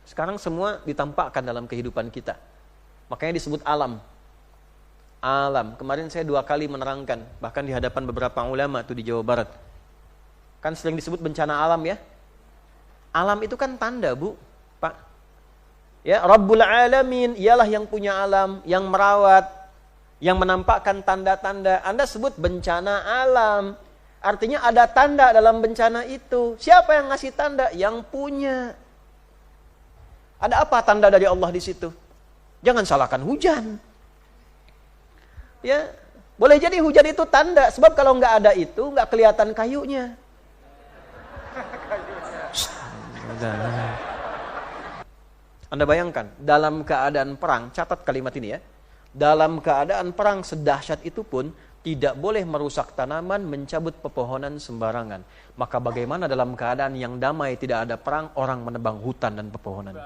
Sekarang semua ditampakkan dalam kehidupan kita. Makanya disebut alam. Alam. Kemarin saya 2 kali menerangkan, bahkan di hadapan beberapa ulama tuh di Jawa Barat. Kan sering disebut bencana alam ya. Alam itu kan tanda, Bu, Pak. Ya, Rabbul Alamin, ialah yang punya alam, yang merawat, yang menampakkan tanda-tanda. Anda sebut bencana alam. Artinya ada tanda dalam bencana itu. Siapa yang ngasih tanda? Yang punya. Ada apa tanda dari Allah di situ? Jangan salahkan hujan. Ya, boleh jadi hujan itu tanda, sebab kalau nggak ada itu nggak kelihatan kayunya. Anda bayangkan, dalam keadaan perang, catat kalimat ini ya. Dalam keadaan perang sedahsyat itu pun tidak boleh merusak tanaman, mencabut pepohonan sembarangan. Maka bagaimana dalam keadaan yang damai, tidak ada perang, orang menebang hutan dan pepohonan?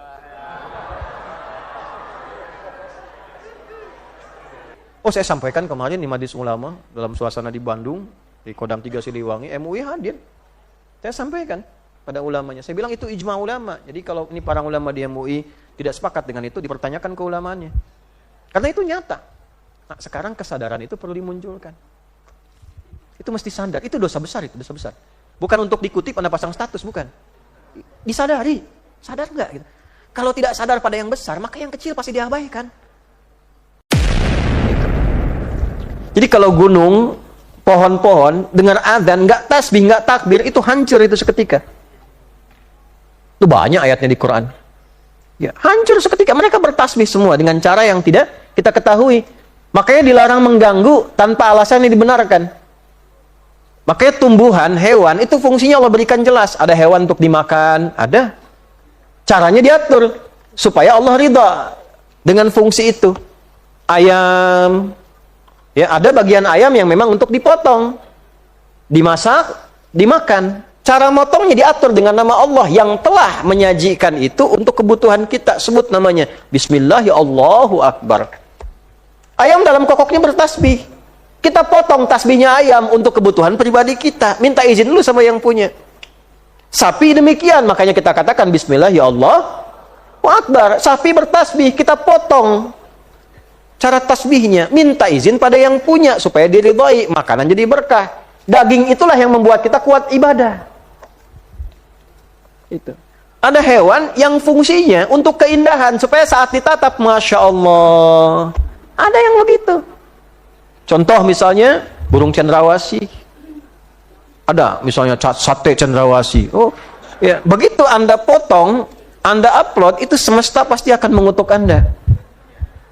Oh, saya sampaikan kemarin di Majelis Ulama dalam suasana di Bandung, di Kodam 3 Siliwangi, MUI hadir. Saya sampaikan pada ulamanya. Saya bilang itu ijma ulama. Jadi kalau ini para ulama di MUI tidak sepakat dengan itu, dipertanyakan keulamaannya. Karena itu nyata. Nah, sekarang kesadaran itu perlu dimunculkan. Itu mesti sadar. Itu dosa besar, itu dosa besar. Bukan untuk dikutip Anda pasang status, bukan. Disadari. Sadar nggak? Gitu. Kalau tidak sadar pada yang besar, maka yang kecil pasti diabaikan. Jadi kalau gunung, pohon-pohon, dengar adzan, nggak tasbih, nggak takbir, itu hancur itu seketika. Itu banyak ayatnya di Quran. Ya, hancur seketika. Mereka bertasbih semua dengan cara yang tidak kita ketahui. Makanya dilarang mengganggu tanpa alasan yang dibenarkan. Makanya tumbuhan, hewan, itu fungsinya Allah berikan jelas. Ada hewan untuk dimakan, ada. Caranya diatur supaya Allah ridha dengan fungsi itu. Ayam, ya, ada bagian ayam yang memang untuk dipotong, dimasak, dimakan. Cara motongnya diatur dengan nama Allah yang telah menyajikan itu untuk kebutuhan kita. Sebut namanya. Bismillah, ya Allahu Akbar. Ayam dalam kokoknya bertasbih. Kita potong tasbihnya ayam untuk kebutuhan pribadi kita. Minta izin dulu sama yang punya. Sapi demikian. Makanya kita katakan Bismillah, ya Allahu Akbar. Sapi bertasbih, kita potong. Cara tasbihnya, minta izin pada yang punya supaya diridhai, makanan jadi berkah. Daging itulah yang membuat kita kuat ibadah. Itu. Ada hewan yang fungsinya untuk keindahan supaya saat ditatap, Masya Allah. Ada yang begitu. Contoh misalnya burung cendrawasih. Ada misalnya sate cendrawasih. Oh, ya, begitu Anda potong, Anda upload, itu semesta pasti akan mengutuk Anda.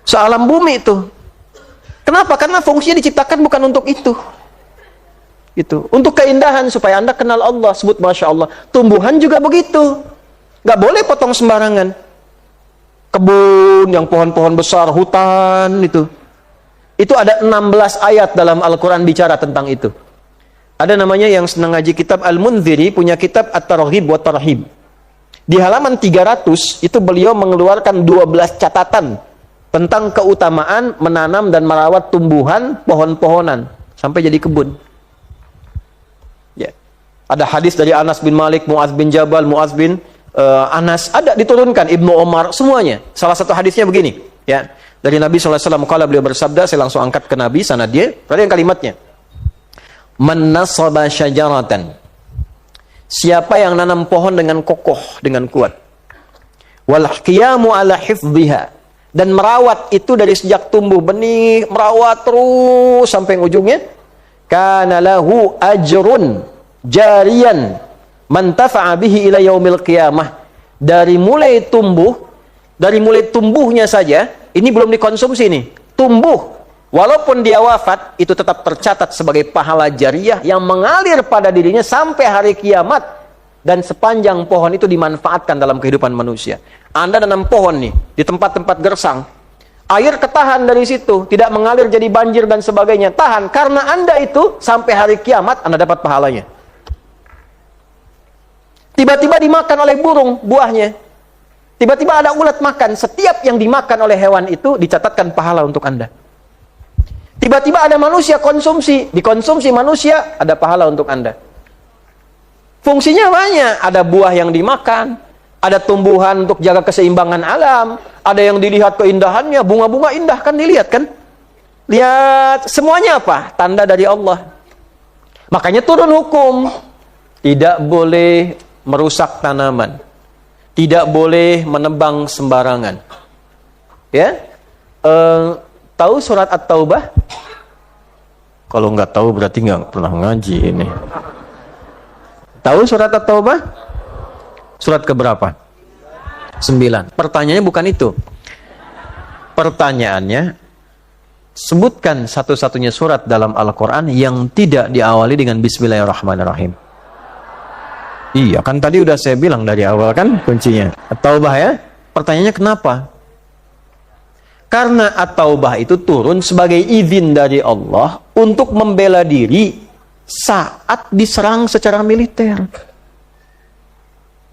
Sealam bumi itu. Kenapa? Karena fungsinya diciptakan bukan untuk itu. Itu. Untuk keindahan supaya Anda kenal Allah. Sebut Masya Allah. Tumbuhan juga begitu. Gak boleh potong sembarangan. Kebun yang pohon-pohon besar, hutan itu. Itu ada 16 ayat dalam Al-Quran bicara tentang itu. Ada namanya yang senang ngaji kitab Al-Munziri, punya kitab At-Targhib wa Tarhib. Di halaman 300 itu beliau mengeluarkan 12 catatan tentang keutamaan menanam dan merawat tumbuhan, pohon-pohonan sampai jadi kebun. Ya. Ada hadis dari Anas bin Malik, Mu'adz bin Jabal, Mu'adz bin Anas, ada diturunkan, Ibnu Umar, semuanya. Salah satu hadisnya begini, ya. Dari Nabi SAW, kalau beliau bersabda, saya langsung angkat ke Nabi, sana dia, perhatikan kalimatnya. Man nasaba syajaratan. Siapa yang nanam pohon dengan kokoh, dengan kuat. Wal qiyamu ala hifdhiha. Dan merawat itu dari sejak tumbuh benih, merawat terus sampai ujungnya. Kana lahu ajrun jariyan man tafa'a bihi ila yaumil qiyamah. Dari mulai tumbuhnya saja, ini belum dikonsumsi nih, tumbuh. Walaupun dia wafat, itu tetap tercatat sebagai pahala jariyah yang mengalir pada dirinya sampai hari kiamat. Dan sepanjang pohon itu dimanfaatkan dalam kehidupan manusia. Anda nanam pohon nih, di tempat-tempat gersang. Air ketahan dari situ, tidak mengalir jadi banjir dan sebagainya. Tahan, karena Anda itu sampai hari kiamat, Anda dapat pahalanya. Tiba-tiba dimakan oleh burung buahnya. Tiba-tiba ada ulat makan. Setiap yang dimakan oleh hewan itu dicatatkan pahala untuk Anda. Tiba-tiba ada manusia konsumsi. Dikonsumsi manusia, ada pahala untuk Anda. Fungsinya banyak. Ada buah yang dimakan, Ada tumbuhan untuk jaga keseimbangan alam. Ada yang dilihat keindahannya. Bunga-bunga indah kan dilihat kan? Lihat semuanya apa? Tanda dari Allah. Makanya turun hukum. Tidak boleh merusak tanaman. Tidak boleh menebang sembarangan. Ya? Tahu surat At-Taubah? Kalau nggak tahu berarti nggak pernah ngaji ini. Tahu surat At-Taubah? Surat keberapa? 9. Pertanyaannya bukan itu. Pertanyaannya, sebutkan satu-satunya surat dalam Al-Quran yang tidak diawali dengan Bismillahirrahmanirrahim. Iya, kan tadi udah saya bilang dari awal kan kuncinya. At-Taubah ya. Pertanyaannya kenapa? Karena At-Taubah itu turun sebagai izin dari Allah untuk membela diri saat diserang secara militer.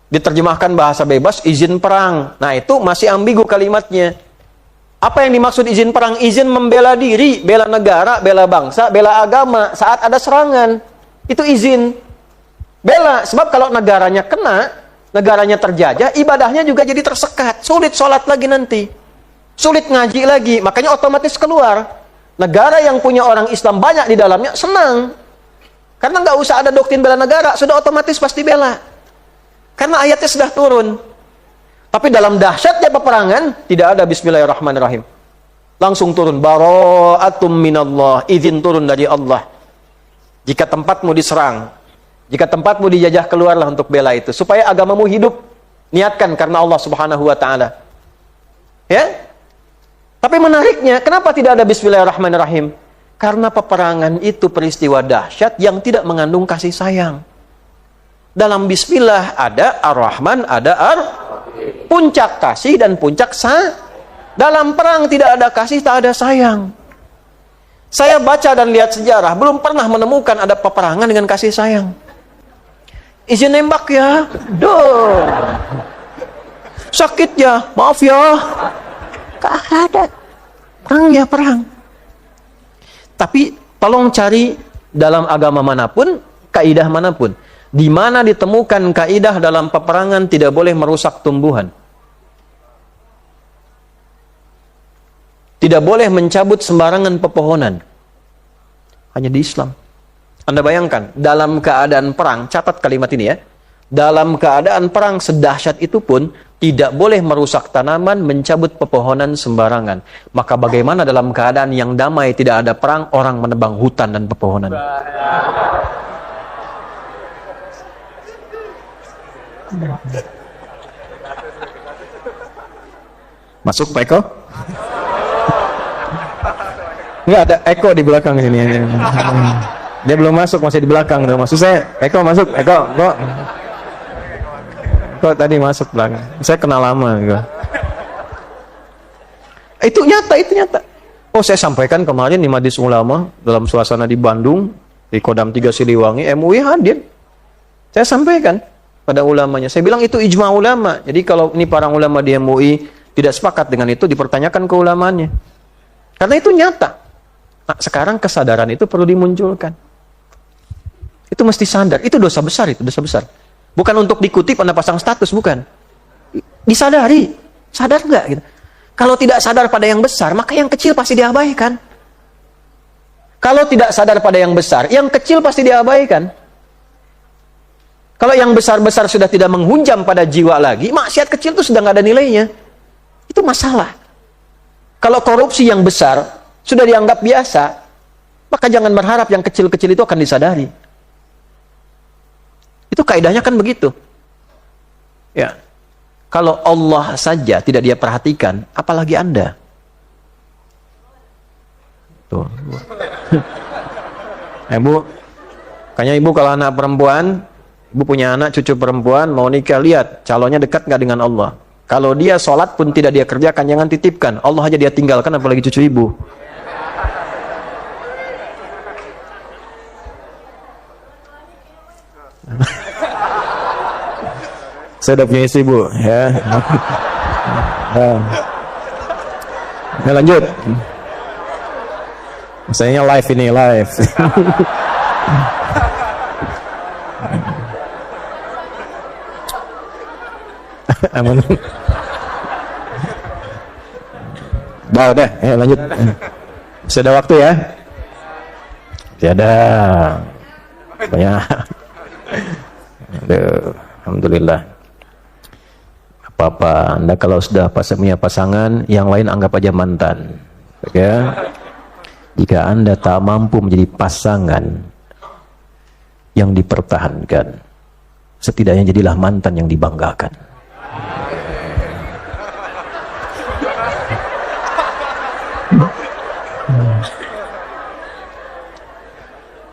Diterjemahkan bahasa bebas, izin perang. Nah, itu masih ambigu kalimatnya. Apa yang dimaksud izin perang? Izin membela diri, bela negara, bela bangsa, bela agama saat ada serangan. Itu izin. Bela, sebab kalau negaranya kena, negaranya terjajah, ibadahnya juga jadi tersekat. Sulit sholat lagi nanti. Sulit ngaji lagi, makanya otomatis keluar. Negara yang punya orang Islam banyak di dalamnya, senang. Karena nggak usah ada doktrin bela negara, sudah otomatis pasti bela. Karena ayatnya sudah turun. Tapi dalam dahsyatnya peperangan, tidak ada Bismillahirrahmanirrahim. Langsung turun. Bara'atum minallah. Izin turun dari Allah. Jika tempatmu diserang, jika tempatmu dijajah, keluarlah untuk bela itu. Supaya agamamu hidup. Niatkan karena Allah subhanahu wa ta'ala. Ya? Tapi menariknya, kenapa tidak ada Bismillahirrahmanirrahim? Karena peperangan itu peristiwa dahsyat yang tidak mengandung kasih sayang. Dalam Bismillah ada Ar-Rahman, ada puncak kasih dan puncak Dalam perang tidak ada kasih, tak ada sayang. Saya baca dan lihat sejarah, belum pernah menemukan ada peperangan dengan kasih sayang. Izin nembak ya, duh. Sakit ya, maaf ya. Gak ada. Perang ya perang. Tapi tolong cari dalam agama manapun, kaidah manapun. Di mana ditemukan kaidah dalam peperangan tidak boleh merusak tumbuhan. Tidak boleh mencabut sembarangan pepohonan. Hanya di Islam. Anda bayangkan, dalam keadaan perang, catat kalimat ini ya. Dalam keadaan perang sedahsyat itu pun tidak boleh merusak tanaman, mencabut pepohonan sembarangan. Maka bagaimana dalam keadaan yang damai, tidak ada perang, orang menebang hutan dan pepohonan? Masuk Pak Eko? Enggak, ada Eko di belakang sini. Dia belum masuk, masih di belakang. Maksud saya, Eko masuk, Eko tadi masuk belakang. Saya kenal lama gitu. Itu nyata. Oh, saya sampaikan kemarin di Majelis Ulama dalam suasana di Bandung, di Kodam 3 Siliwangi, MUI hadir. Saya sampaikan pada ulamanya. Saya bilang itu ijma ulama. Jadi kalau ini para ulama di MUI tidak sepakat dengan itu, dipertanyakan keulamaannya. Karena itu nyata. Nah, sekarang kesadaran itu perlu dimunculkan. Itu mesti sadar. Itu dosa besar, itu dosa besar. Bukan untuk dikutip, Anda pasang status, bukan. Disadari. Sadar nggak? Gitu. Kalau tidak sadar pada yang besar, maka yang kecil pasti diabaikan. Kalau tidak sadar pada yang besar, yang kecil pasti diabaikan. Kalau yang besar-besar sudah tidak menghunjam pada jiwa lagi, maksiat kecil itu sudah nggak ada nilainya. Itu masalah. Kalau korupsi yang besar sudah dianggap biasa, maka jangan berharap yang kecil-kecil itu akan disadari. Itu kaidahnya kan begitu. Ya. Kalau Allah saja tidak dia perhatikan, apalagi Anda. Tuh. Bu, kayaknya ibu kalau anak perempuan, ibu punya anak cucu perempuan, mau nikah, lihat calonnya dekat nggak dengan Allah. Kalau dia sholat pun tidak dia kerjakan, jangan titipkan. Allah aja dia tinggalkan, apalagi cucu ibu. Saya udah punya istri, Bu, ya. Nah, lanjut. Sayangnya live ini, live. Aman. Udah, lanjut. Masih ada waktu ya? Masih ada. Banyak. Aduh, alhamdulillah. Apa-apa, Anda kalau sudah punya pasangan, yang lain anggap aja mantan. Ya. Jika Anda tak mampu menjadi pasangan yang dipertahankan, setidaknya jadilah mantan yang dibanggakan.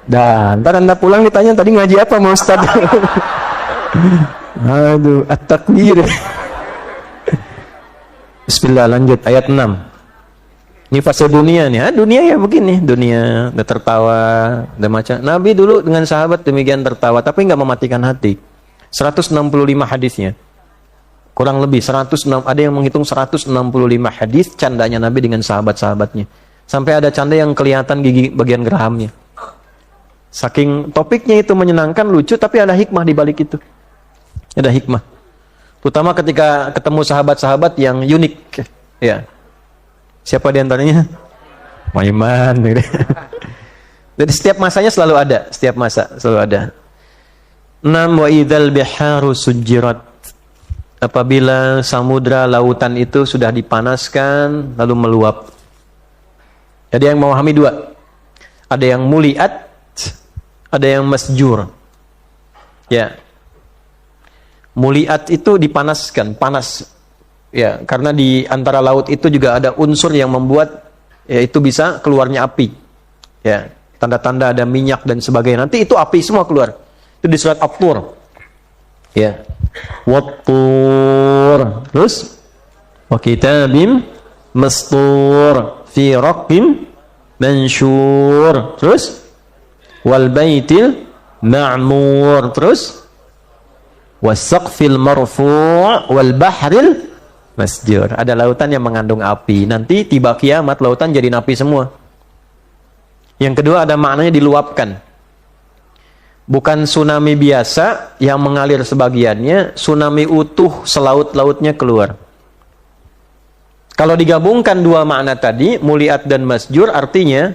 Dan ntar Anda pulang ditanya tadi ngaji apa mau Ustaz? Aduh, at-takbir. Bismillah, lanjut ayat 6. Ini fase dunia nih. Dunia ya begini, dunia udah tertawa, udah macam. Nabi dulu dengan sahabat demikian tertawa, tapi nggak mematikan hati. 165 hadisnya. Kurang lebih 106, ada yang menghitung 165 hadis candanya Nabi dengan sahabat-sahabatnya. Sampai ada canda yang kelihatan gigi bagian gerahamnya. Saking topiknya itu menyenangkan, lucu, tapi ada hikmah di balik itu. Ada hikmah. Terutama ketika ketemu sahabat-sahabat yang unik. Ya. Siapa di antaranya? Maiman. Jadi setiap masanya selalu ada. Setiap masa selalu ada. 6. Wa idzal biharu sujjirat. Apabila samudra lautan itu sudah dipanaskan lalu meluap. Jadi yang memahami dua. Ada yang muliat, ada yang masjur. Ya. Muliat itu dipanaskan, panas. Ya, karena di antara laut itu juga ada unsur yang membuat ya itu bisa keluarnya api. Ya, tanda-tanda ada minyak dan sebagainya. Nanti itu api semua keluar. Itu di surat At-Tur. Ya. Wat-tur. Terus wa kitabim mastur fi raqqim mansyur. Terus wal baitil ma'mur. Terus wasaqfil marfu' wal bahril masjur. Ada lautan yang mengandung api. Nanti tiba kiamat lautan jadi api semua. Yang kedua ada maknanya diluapkan. Bukan tsunami biasa yang mengalir sebagiannya, tsunami utuh selaut-lautnya keluar. Kalau digabungkan dua makna tadi, muliat dan masjur, artinya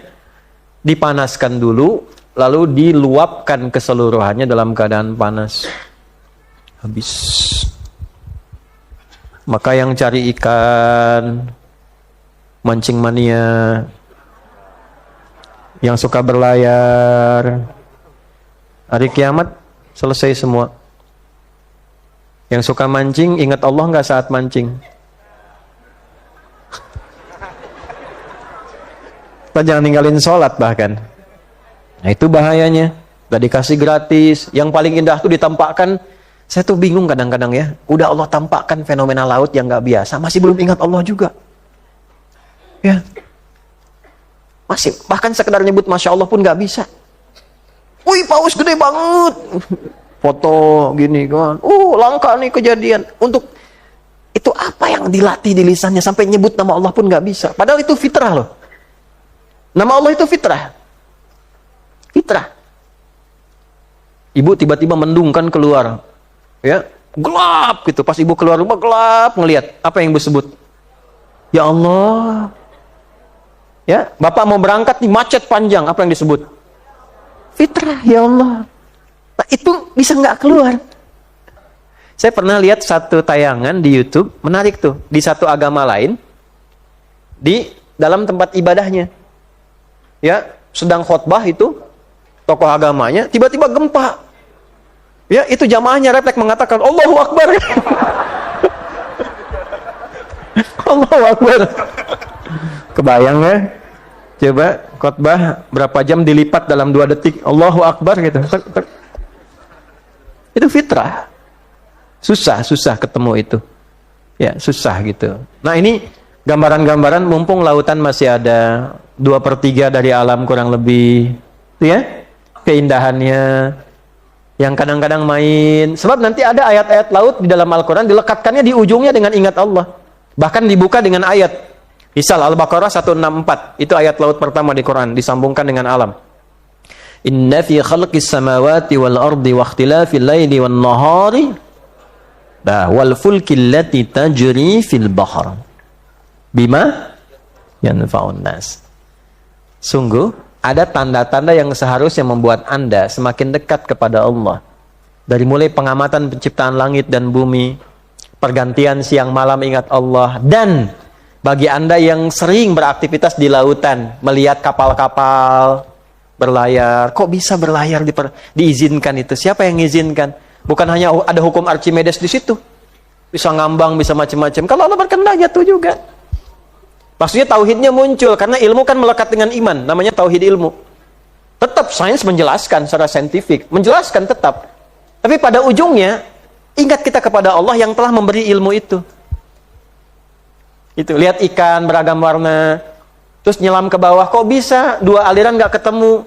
dipanaskan dulu lalu diluapkan keseluruhannya dalam keadaan panas. Habis. Maka yang cari ikan, mancing mania, yang suka berlayar, hari kiamat selesai semua. Yang suka mancing, ingat Allah nggak saat mancing? Kita jangan ninggalin sholat bahkan. Nah itu bahayanya. Gak dikasih gratis. Yang paling indah tuh ditampakkan. Saya tuh bingung kadang-kadang ya. Udah Allah tampakkan fenomena laut yang gak biasa. Masih belum ingat Allah juga. Ya. Masih. Bahkan sekedar nyebut Masya Allah pun gak bisa. Wih paus gede banget. Foto gini kan. Langka nih kejadian. Untuk itu apa yang dilatih di lisannya. Sampai nyebut nama Allah pun gak bisa. Padahal itu fitrah loh. Nama Allah itu fitrah. Fitrah. Ibu tiba-tiba mendung kan keluar. Ya, gelap gitu. Pas ibu keluar rumah gelap ngelihat. Apa yang ibu sebut? Ya Allah. Ya, bapak mau berangkat nih macet panjang. Apa yang disebut? Fitrah, ya Allah. Nah, itu bisa nggak keluar. Saya pernah lihat satu tayangan di YouTube, menarik tuh. Di satu agama lain, di dalam tempat ibadahnya. Ya, sedang khotbah itu, tokoh agamanya, tiba-tiba gempa. Ya, itu jamaahnya refleks mengatakan Allahu Akbar. Allahu Akbar. Kebayang ya? Coba khotbah berapa jam dilipat dalam 2 detik. Allahu Akbar gitu. Itu fitrah. Susah ketemu itu. Ya, susah gitu. Nah, ini gambaran-gambaran mumpung lautan masih ada 2/3 dari alam kurang lebih. Ya? Keindahannya. Yang kadang-kadang main. Sebab nanti ada ayat-ayat laut di dalam Al-Quran dilekatkannya di ujungnya dengan ingat Allah. Bahkan dibuka dengan ayat. Misal Al-Baqarah 164. Itu ayat laut pertama di Quran. Disambungkan dengan alam. Inna fi khalqis samawati wal ardi wa ikhtilafil laili wan nahari Nah, wal fulkil lati tajri fil bahr bima yanfa'un nas. Sungguh ada tanda-tanda yang seharusnya membuat Anda semakin dekat kepada Allah. Dari mulai pengamatan penciptaan langit dan bumi, pergantian siang malam ingat Allah, dan bagi Anda yang sering beraktivitas di lautan, melihat kapal-kapal berlayar, kok bisa berlayar diizinkan itu? Siapa yang mengizinkan? Bukan hanya ada hukum Archimedes di situ. Bisa ngambang, bisa macam-macam. Kalau Allah berkehendak jatuh juga. Maksudnya tauhidnya muncul karena ilmu kan melekat dengan iman, namanya tauhid ilmu. Tetap sains menjelaskan secara saintifik, menjelaskan tetap. Tapi pada ujungnya ingat kita kepada Allah yang telah memberi ilmu itu. Itu lihat ikan beragam warna, terus nyelam ke bawah, kok bisa dua aliran nggak ketemu?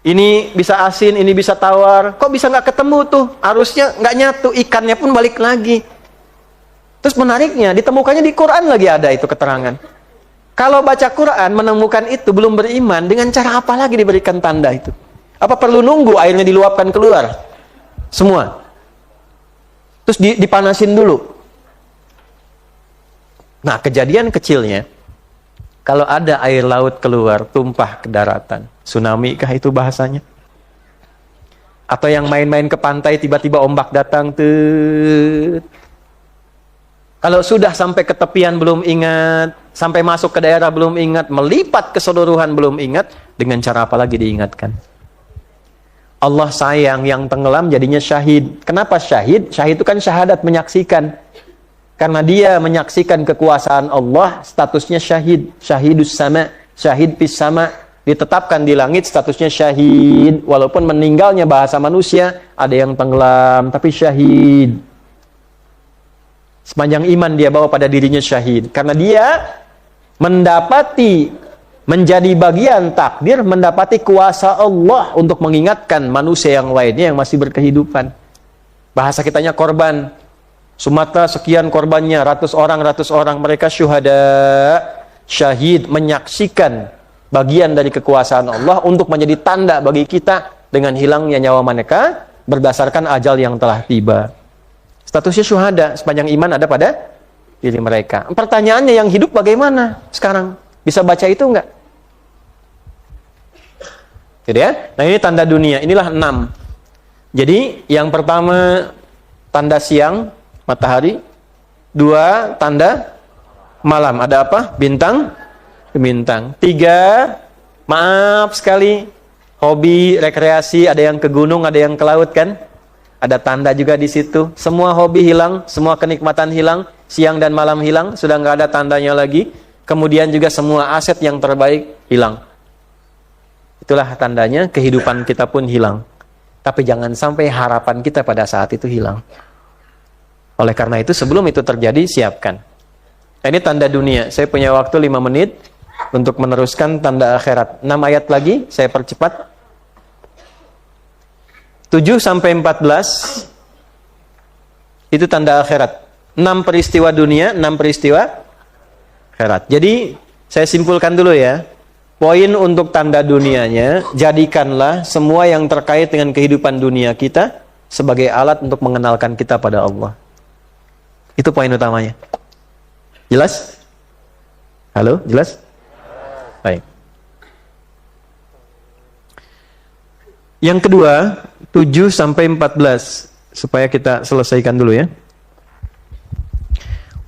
Ini bisa asin, ini bisa tawar. Kok bisa nggak ketemu tuh? Arusnya nggak nyatu, ikannya pun balik lagi. Terus menariknya, ditemukannya di Quran lagi ada itu keterangan. Kalau baca Quran, menemukan itu belum beriman, dengan cara apa lagi diberikan tanda itu? Apa perlu nunggu airnya diluapkan keluar? Semua. Terus dipanasin dulu. Nah, kejadian kecilnya, kalau ada air laut keluar, tumpah ke daratan. Tsunami kah itu bahasanya? Atau yang main-main ke pantai, tiba-tiba ombak datang. Kalau sudah sampai ke tepian belum ingat, sampai masuk ke daerah belum ingat, melipat keseluruhan belum ingat, dengan cara apa lagi diingatkan? Allah sayang yang tenggelam jadinya syahid. Kenapa syahid? Syahid itu kan syahadat, menyaksikan. Karena dia menyaksikan kekuasaan Allah, statusnya syahid. Syahidus sama, syahid fis sama. Ditetapkan di langit statusnya syahid. Walaupun meninggalnya bahasa manusia, ada yang tenggelam, tapi syahid. Sepanjang iman dia bawa pada dirinya syahid. Karena dia mendapati, menjadi bagian takdir, mendapati kuasa Allah untuk mengingatkan manusia yang lainnya yang masih berkehidupan. Bahasa kitanya korban. Sumatera sekian korbannya, ratus orang mereka syuhada, syahid, menyaksikan bagian dari kekuasaan Allah untuk menjadi tanda bagi kita dengan hilangnya nyawa mereka berdasarkan ajal yang telah tiba. Statusnya syuhada, sepanjang iman ada pada diri mereka. Pertanyaannya, yang hidup bagaimana sekarang? Bisa baca itu enggak? Gitu ya? Nah, ini tanda dunia, inilah 6. Jadi yang pertama tanda siang, matahari. 2 tanda malam, ada apa? Bintang. 3, maaf sekali, hobi, rekreasi, ada yang ke gunung, ada yang ke laut kan? Ada tanda juga di situ. Semua hobi hilang, semua kenikmatan hilang, siang dan malam hilang, sudah nggak ada tandanya lagi. Kemudian juga semua aset yang terbaik hilang. Itulah tandanya, kehidupan kita pun hilang. Tapi jangan sampai harapan kita pada saat itu hilang. Oleh karena itu, sebelum itu terjadi, siapkan. Ini tanda dunia. Saya punya waktu 5 menit untuk meneruskan tanda akhirat. 6 ayat lagi, saya percepat. 7-14 itu tanda akhirat. 6 peristiwa dunia, 6 peristiwa akhirat. Jadi saya simpulkan dulu ya. Poin untuk tanda dunianya, jadikanlah semua yang terkait dengan kehidupan dunia kita sebagai alat untuk mengenalkan kita pada Allah. Itu poin utamanya. Jelas? Halo, jelas? Baik. Yang kedua, 7-14 supaya kita selesaikan dulu ya.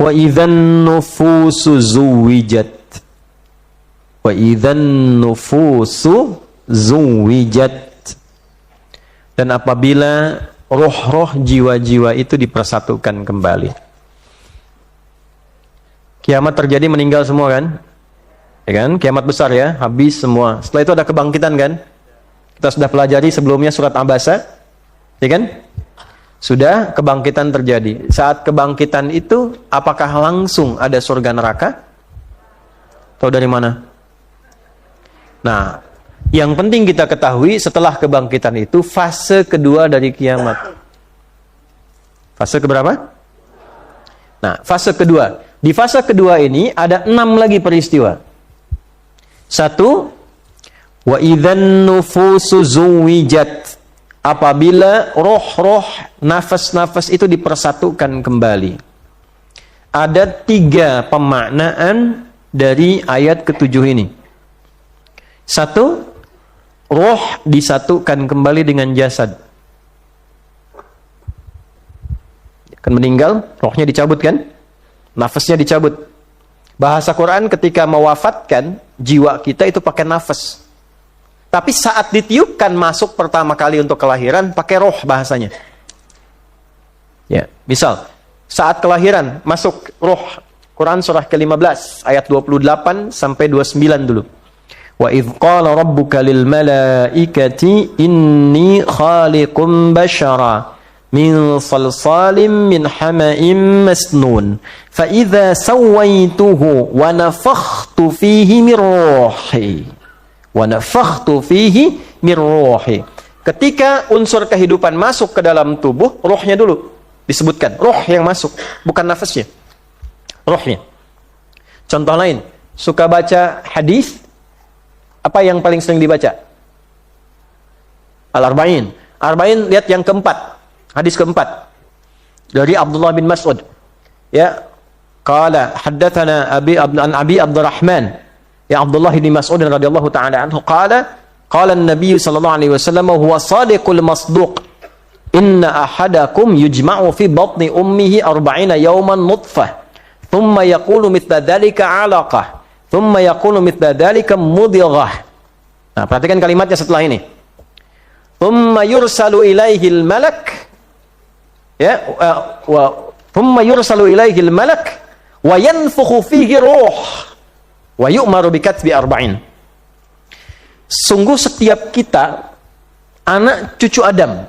Wa idzan nufusu zuwijat. Wa idzan nufusu zuwijat. Dan apabila roh-roh jiwa-jiwa itu dipersatukan kembali. Kiamat terjadi, meninggal semua kan? Ya kan? Kiamat besar ya, habis semua. Setelah itu ada kebangkitan kan? Kita sudah pelajari sebelumnya surat Abasa, ya kan? Sudah kebangkitan terjadi. Saat kebangkitan itu, apakah langsung ada surga neraka? Tahu dari mana? Nah, yang penting kita ketahui setelah kebangkitan itu fase kedua dari kiamat. Fase keberapa? Nah, fase kedua. Di fase kedua ini ada 6 lagi peristiwa. 1, wa idzan nufusu zuwijat. apabila roh-roh, nafas-nafas itu dipersatukan kembali. Ada 3 pemaknaan dari ayat ke-7 ini. 1, roh disatukan kembali dengan jasad. Akan meninggal, rohnya dicabut kan? Nafasnya dicabut. Bahasa Quran ketika mewafatkan jiwa kita itu pakai nafas. Tapi saat ditiupkan masuk pertama kali untuk kelahiran pakai roh bahasanya. Ya, misal saat kelahiran masuk roh. Quran surah ke-15 ayat 28 sampai 29 dulu. Wa idz qala rabbuka lil malaikati inni khaliqum bashara min salsalim min hama'in masnun fa idza sawaituhu wa nafakhtu fihi min ruhi wa nafakhtu fihi min ruhi. Ketika unsur kehidupan masuk ke dalam tubuh, rohnya dulu disebutkan, roh yang masuk, bukan nafasnya, rohnya. Contoh lain, suka baca hadis, apa yang paling sering dibaca? Al-Arba'in. Arba'in, lihat yang keempat. Hadis keempat dari Abdullah bin Mas'ud. Ya, qala haddatsana Abi Abdurrahman, ya Abdullah bin Mas'ud radhiyallahu taala anhu qala an-nabiy sallallahu alaihi wasallam huwa shadiqul masduq inna ahadakum yujma'u fi batni ummihi 40 yawman nutfah thumma yaqulu mithla dhalika 'alaqah thumma yaqulu mithla dhalika mudghah. Nah, perhatikan kalimatnya setelah ini. Thumma yursalu ilaihil malak, ya, thumma yursalu ilaihil malak wa yanfukhu fihi ruh wa yu'maru bi katbi 40. Sungguh setiap kita anak cucu Adam,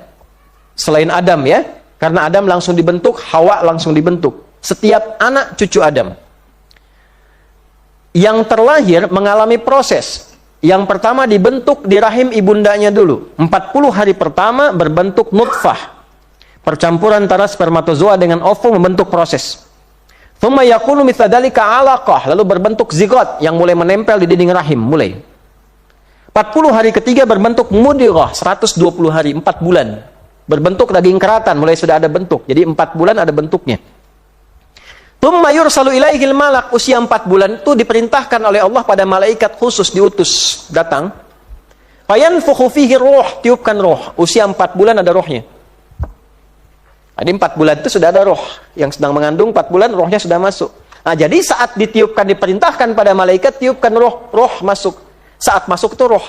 selain Adam ya, karena Adam langsung dibentuk, Hawa langsung dibentuk. Setiap anak cucu Adam yang terlahir mengalami proses. Yang pertama dibentuk di rahim ibundanya dulu. 40 hari pertama berbentuk nutfah, percampuran antara spermatozoa dengan ovum membentuk proses. Thumma yakunu mithla dzalika 'alaqah, lalu berbentuk zigot yang mulai menempel di dinding rahim, mulai. 40 hari ketiga berbentuk mudghah, 120 hari, 4 bulan. Berbentuk daging keratan, mulai sudah ada bentuk. Jadi 4 bulan ada bentuknya. Thumma yursalu ilaihil malak, usia 4 bulan itu diperintahkan oleh Allah pada malaikat khusus diutus datang. Fayanfukhu fihi ruh, tiupkan roh. Usia 4 bulan ada rohnya. Jadi 4 bulan itu sudah ada roh. Yang sedang mengandung 4 bulan rohnya sudah masuk. Nah, jadi saat ditiupkan, diperintahkan pada malaikat, tiupkan roh, roh masuk. Saat masuk itu roh.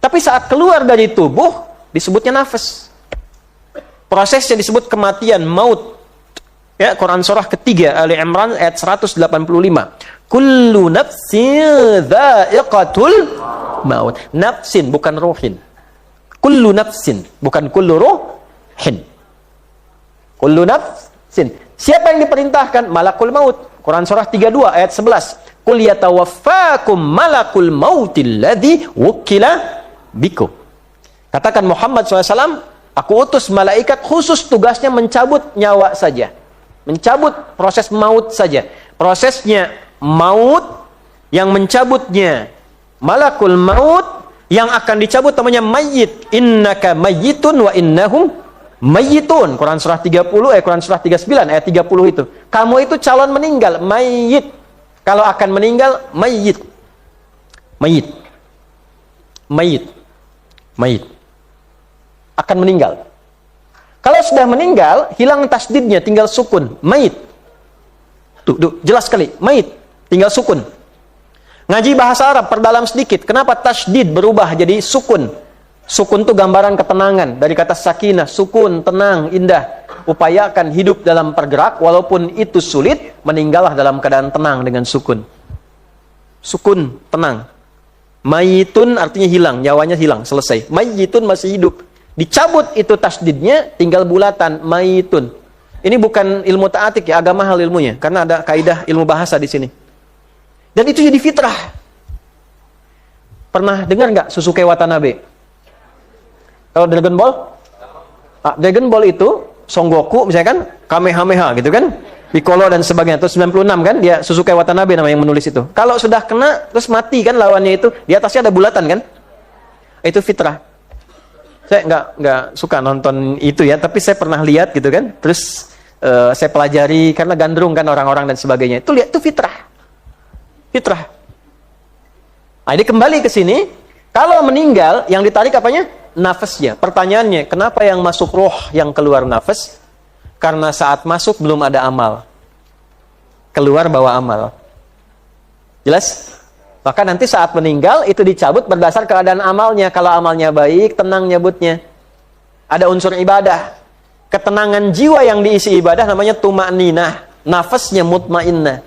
Tapi saat keluar dari tubuh disebutnya nafas. Prosesnya disebut kematian, maut. Ya, Quran surah ketiga Ali Imran ayat 185. Kullu nafsin dha'iqatul maut. Nafsin bukan ruhin. Kullu nafsin bukan kullu ruhin. Kullu nafsin. Siapa yang diperintahkan? Malakul maut. Quran surah 32 ayat 11. Qul yatawaffakum malakul mautil ladzi wukila bikum. Katakan Muhammad SAW, aku utus malaikat khusus tugasnya mencabut nyawa saja. Mencabut proses maut saja. Prosesnya maut, yang mencabutnya malakul maut, yang akan dicabut namanya mayyit. Innaka mayyitun wa innahum mayyitun. Quran surah 30, Quran surah 39 ayat 30 itu. Kamu itu calon meninggal, mayyit. Kalau akan meninggal, mayyit. Mayyit. Mayyit. Mayyit. Akan meninggal. Kalau sudah meninggal, hilang tasdidnya, tinggal sukun. Mayit. Tuh, jelas sekali. Mayit. Tinggal sukun. Ngaji bahasa Arab, perdalam sedikit. Kenapa tasdid berubah jadi sukun? Sukun itu gambaran ketenangan. Dari kata sakinah, sukun, tenang, indah. Upayakan hidup dalam pergerak, walaupun itu sulit, meninggallah dalam keadaan tenang dengan sukun. Sukun, tenang. Mayitun artinya hilang, nyawanya hilang, selesai. Mayitun masih hidup. Dicabut itu tasdidnya, tinggal bulatan, mayitun. Ini bukan ilmu ta'atik ya, agak mahal ilmunya, karena ada kaidah ilmu bahasa di sini. Dan itu jadi fitrah. Pernah dengar nggak Susuke Watanabe? Kalau Dragon Ball? Dragon Ball itu, Son Goku misalnya kan, Kamehameha gitu kan, Piccolo dan sebagainya. Terus 96 kan, dia Susuke Watanabe nama yang menulis itu. Kalau sudah kena, terus mati kan lawannya itu, di atasnya ada bulatan kan? Itu fitrah. Saya nggak suka nonton itu ya, tapi saya pernah lihat gitu kan. Terus saya pelajari karena gandrung kan orang-orang dan sebagainya. Itu lihat itu fitrah. Fitrah. Nah, ini kembali ke sini. Kalau meninggal yang ditarik apanya? Nafasnya. Pertanyaannya, kenapa yang masuk roh yang keluar nafas? Karena saat masuk belum ada amal. Keluar bawa amal. Jelas? Maka nanti saat meninggal itu dicabut berdasar keadaan amalnya. Kalau amalnya baik, tenang nyabutnya. Ada unsur ibadah. Ketenangan jiwa yang diisi ibadah namanya tuma'ninah. Nafasnya mutmainnah.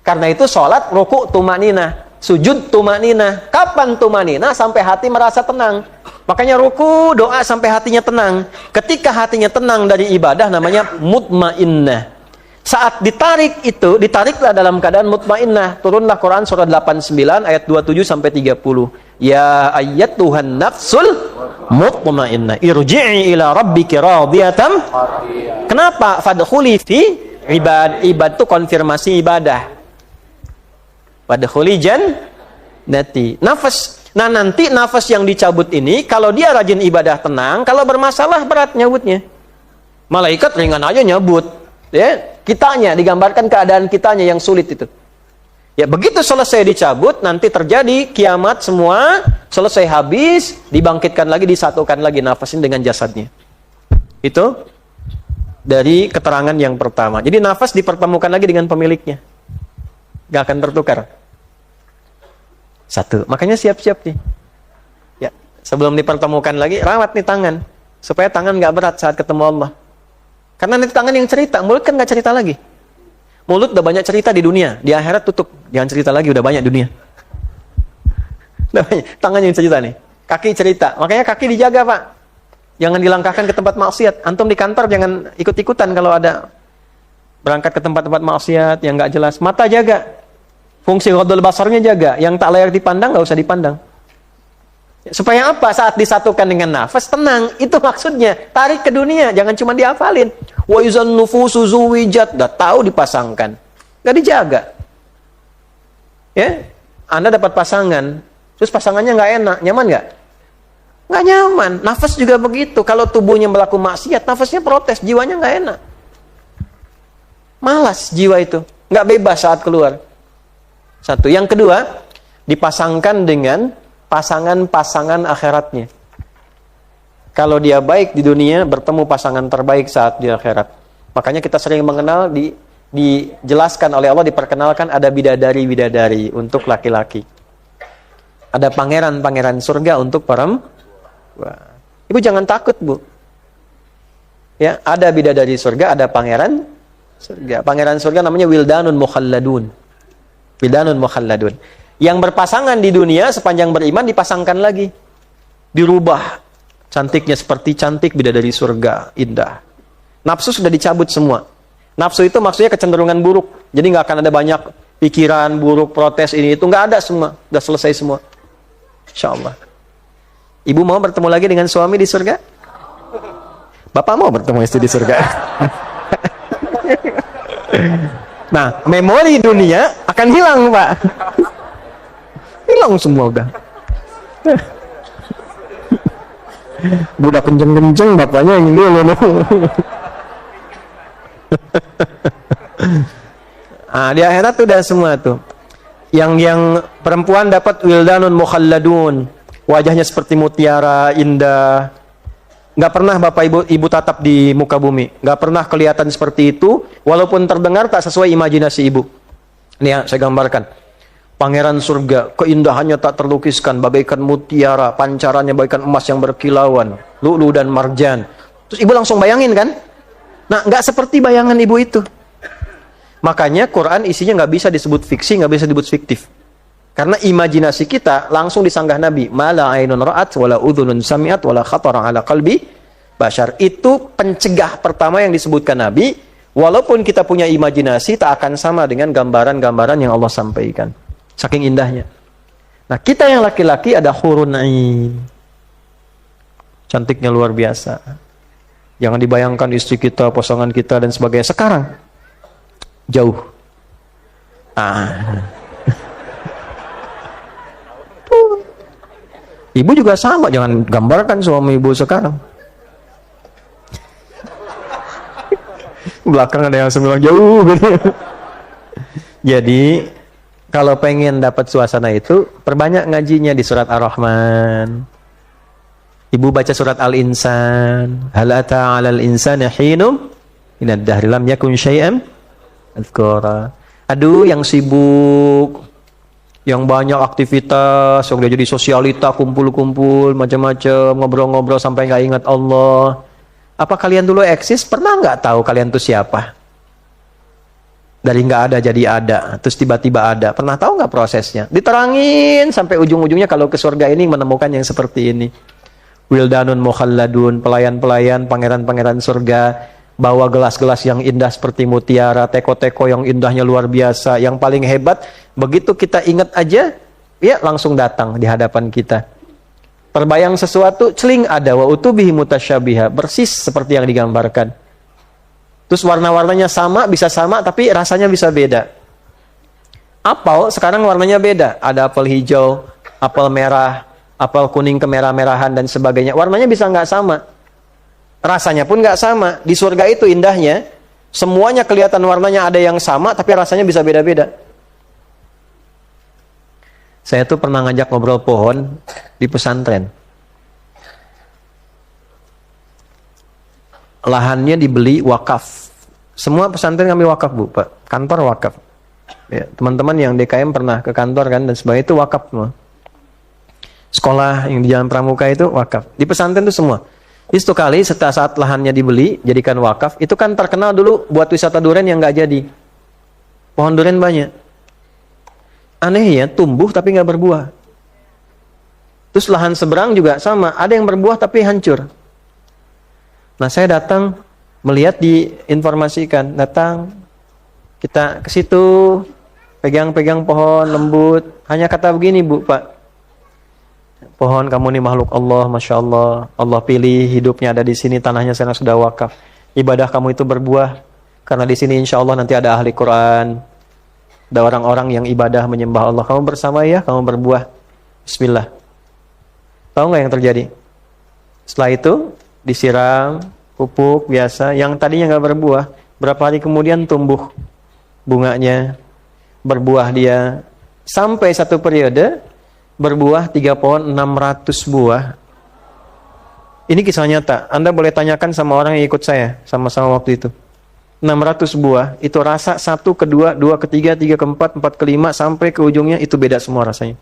Karena itu sholat, ruku' tuma'ninah. Sujud tuma'ninah. Kapan tuma'ninah? Sampai hati merasa tenang. Makanya ruku, doa sampai hatinya tenang. Ketika hatinya tenang dari ibadah namanya mutmainnah. Saat ditarik itu, ditariklah dalam keadaan mutmainnah. Turunlah Quran surah 89 ayat 27 sampai 30. Ya ayyatuhan nafsul mutmainnah, irji'i ila rabbiki radiyatan. Kenapa? Fadkhuli fi ibad. Ibad itu konfirmasi ibadah. Fadkhuli jannati. Nafas. Nah, nanti nafas yang dicabut ini kalau dia rajin ibadah tenang, kalau bermasalah berat nyabutnya. Malaikat ringan aja nyabut. Ya, kitanya digambarkan keadaan kitanya yang sulit itu. Ya, begitu selesai dicabut, nanti terjadi kiamat semua, selesai habis, dibangkitkan lagi, disatukan lagi nafas ini dengan jasadnya. Itu dari keterangan yang pertama. Jadi nafas dipertemukan lagi dengan pemiliknya. Gak akan tertukar. Satu. Makanya siap-siap nih. Ya, sebelum dipertemukan lagi, rawat nih tangan supaya tangan gak berat saat ketemu Allah. Karena nanti tangan yang cerita, mulut kan nggak cerita lagi. Mulut udah banyak cerita di dunia, di akhirat tutup. Jangan cerita lagi, udah banyak dunia. Udah banyak. Tangan yang cerita nih. Kaki cerita, makanya kaki dijaga Pak. Jangan dilangkahkan ke tempat maksiat. Antum di kantor jangan ikut-ikutan kalau ada berangkat ke tempat-tempat maksiat yang nggak jelas. Mata jaga, fungsi ghadul basarnya jaga. Yang tak layak dipandang nggak usah dipandang. Supaya apa? Saat disatukan dengan nafas, tenang. Itu maksudnya. Tarik ke dunia. Jangan cuma dihafalin. Wa yuzan nufusu zuwijat. Udah tahu dipasangkan. Gak dijaga. Ya? Anda dapat pasangan. Terus pasangannya gak enak. Nyaman gak? Gak nyaman. Nafas juga begitu. Kalau tubuhnya berlaku maksiat, nafasnya protes. Jiwanya gak enak. Malas jiwa itu. Gak bebas saat keluar. Satu. Yang kedua, dipasangkan dengan pasangan-pasangan akhiratnya. Kalau dia baik di dunia, bertemu pasangan terbaik saat di akhirat. Makanya kita sering mengenal, dijelaskan oleh Allah, diperkenalkan ada bidadari-bidadari untuk laki-laki. Ada pangeran-pangeran surga untuk perempuan. Ibu jangan takut, Bu. Ya, ada bidadari surga, ada pangeran surga. Pangeran surga namanya Wildanun Mukhalladun. Wildanun Mukhalladun. Yang berpasangan di dunia sepanjang beriman dipasangkan lagi. Dirubah. Cantiknya seperti cantik bidadari surga. Indah. Nafsu sudah dicabut semua. Nafsu itu maksudnya kecenderungan buruk. Jadi nggak akan ada banyak pikiran buruk, protes ini itu. Nggak ada semua. Sudah selesai semua. Insya Allah. Ibu mau bertemu lagi dengan suami di surga? Bapak mau bertemu istri di surga? Nah, memori dunia akan hilang, Pak. Hilang semua udah. Udah kenceng-kenceng bapaknya yang dulu. Nah, di akhirat udah semua tuh. Yang perempuan dapat wildanun mukhalladun. Wajahnya seperti mutiara, indah. Nggak pernah bapak ibu tatap di muka bumi. Nggak pernah kelihatan seperti itu. Walaupun terdengar tak sesuai imajinasi ibu. Ini ya, saya gambarkan. Pangeran surga, keindahannya tak terlukiskan, bagaikan mutiara, pancarannya bagaikan emas yang berkilauan, lu'lu dan marjan. Terus ibu langsung bayangin kan? Nah, nggak seperti bayangan ibu itu. Makanya Quran isinya nggak bisa disebut fiksi, nggak bisa disebut fiktif. Karena imajinasi kita langsung disanggah Nabi. Mala ainun ra'at, wala udhunun sami'at, wala khatara ala qalbi bashar. Itu pencegah pertama yang disebutkan Nabi. Walaupun kita punya imajinasi, tak akan sama dengan gambaran-gambaran yang Allah sampaikan. Saking indahnya. Nah, kita yang laki-laki ada hurun ain. Cantiknya luar biasa. Jangan dibayangkan istri kita, pasangan kita, dan sebagainya. Sekarang, jauh. Ibu juga sama, jangan gambarkan suami ibu sekarang. Belakang ada yang sembilan jauh gitu. Jadi kalau pengen dapat suasana itu, perbanyak ngajinya di surat Ar-Rahman. Ibu baca surat Al-Insan. Hal ata 'alal insani hinum minad dahri lam yakun syai'an adzkura. Aduh, yang sibuk, yang banyak aktivitas, yang udah jadi sosialita, kumpul-kumpul, macam-macam, ngobrol-ngobrol sampai nggak ingat Allah. Apa kalian dulu eksis? Pernah nggak tahu kalian tuh siapa? Dari nggak ada jadi ada, terus tiba-tiba ada. Pernah tahu nggak prosesnya? Diterangin sampai ujung-ujungnya kalau ke surga ini menemukan yang seperti ini. Wildanun mukhalladun, pelayan-pelayan, pangeran-pangeran surga, bawa gelas-gelas yang indah seperti mutiara, teko-teko yang indahnya luar biasa. Yang paling hebat, begitu kita ingat aja, ya langsung datang di hadapan kita. Terbayang sesuatu, celing ada, wa utubihi mutasyabiha, persis seperti yang digambarkan. Terus warna-warnanya sama, bisa sama, tapi rasanya bisa beda. Apel sekarang warnanya beda, ada apel hijau, apel merah, apel kuning kemerah-merahan dan sebagainya. Warnanya bisa nggak sama, rasanya pun nggak sama. Di surga itu indahnya, semuanya kelihatan warnanya ada yang sama, tapi rasanya bisa beda-beda. Saya tuh pernah ngajak ngobrol pohon di pesantren. Lahannya dibeli wakaf. Semua pesantren ngambil wakaf, Bu, Pak. Kantor wakaf. Ya, teman-teman yang DKM pernah ke kantor kan dan sebagainya itu wakaf semua. Sekolah yang di Jalan Pramuka itu wakaf. Di pesantren itu semua. Itu kali setelah saat lahannya dibeli, jadikan wakaf, itu kan terkenal dulu buat wisata durian yang nggak jadi. Pohon durian banyak. Aneh ya, tumbuh tapi nggak berbuah. Terus lahan seberang juga sama, ada yang berbuah tapi hancur. Nah, saya datang melihat diinformasikan, datang kita ke situ, pegang-pegang pohon lembut, hanya kata begini, Bu, Pak. Pohon kamu ini makhluk Allah, Masya Allah. Allah pilih hidupnya ada di sini, tanahnya sekarang sudah wakaf. Ibadah kamu itu berbuah, karena di sini insya Allah nanti ada ahli Quran. Ada orang-orang yang ibadah menyembah Allah. Kamu bersama ya, kamu berbuah. Bismillah. Tahu nggak yang terjadi? Setelah itu disiram pupuk biasa. Yang tadinya nggak berbuah, berapa hari kemudian tumbuh bunganya, berbuah dia. Sampai satu periode berbuah 3 pohon 600 buah. Ini kisah nyata. Anda boleh tanyakan sama orang yang ikut saya sama-sama waktu itu. 600 buah, itu rasa 1 ke 2, 2 ke 3, 3 ke 4, 4 ke 5, sampai ke ujungnya itu beda semua rasanya.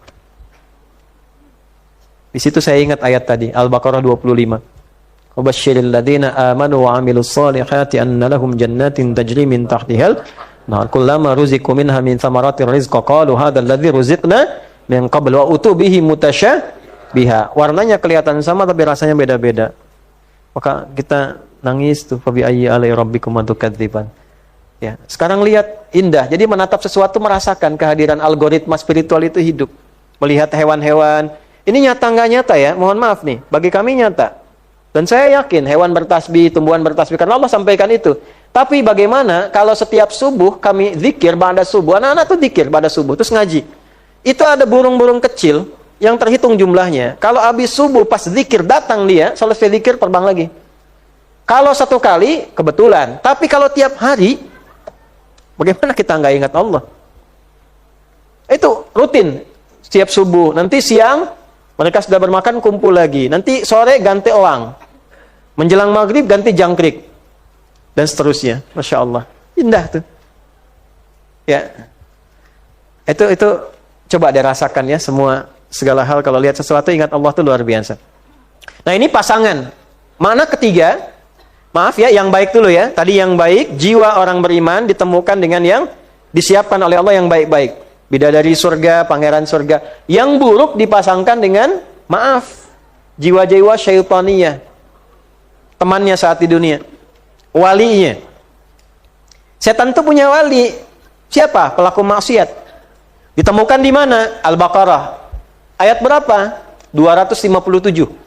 Di situ saya ingat ayat tadi, Al-Baqarah 25. Wabasyiril ladzina amanu wa 'amilus solihati anna lahum jannatin tajri min tahtihal anhar kullama ruziqu minha min thamaratir rizqa qalu hadzal ladzi ruziqna min qabl wa utubihi mutasyabiha. Warnanya kelihatan sama tapi rasanya beda-beda. Maka kita nangis tuh, fabi ayyi alai rabbikum tukadziban. Ya, sekarang lihat indah. Jadi menatap sesuatu merasakan kehadiran algoritma spiritual itu hidup. Melihat hewan-hewan. Ini nyata nggak nyata ya? Mohon maaf nih, bagi kami nyata. Dan saya yakin hewan bertasbih, tumbuhan bertasbih karena Allah sampaikan itu. Tapi bagaimana kalau setiap subuh kami zikir pada subuh, anak-anak tuh zikir pada subuh terus ngaji. Itu ada burung-burung kecil yang terhitung jumlahnya. Kalau habis subuh pas zikir datang dia, selesai zikir terbang lagi. Kalau satu kali, kebetulan. Tapi kalau tiap hari, bagaimana kita nggak ingat Allah? Itu rutin. Setiap subuh. Nanti siang, mereka sudah bermakan, kumpul lagi. Nanti sore ganti elang. Menjelang maghrib ganti jangkrik. Dan seterusnya. Masya Allah. Indah tuh. Ya. Itu coba dirasakan ya semua. Segala hal kalau lihat sesuatu ingat Allah tuh luar biasa. Nah ini pasangan. Mana ketiga? Maaf ya, yang baik dulu ya. Tadi yang baik, jiwa orang beriman ditemukan dengan yang disiapkan oleh Allah yang baik-baik. Bidadari surga, pangeran surga. Yang buruk dipasangkan dengan, maaf, jiwa-jiwa syaitaniyah. Temannya saat di dunia. Walinya. Setan itu punya wali. Siapa? Pelaku maksiat. Ditemukan di mana? Al-Baqarah. Ayat berapa? 257.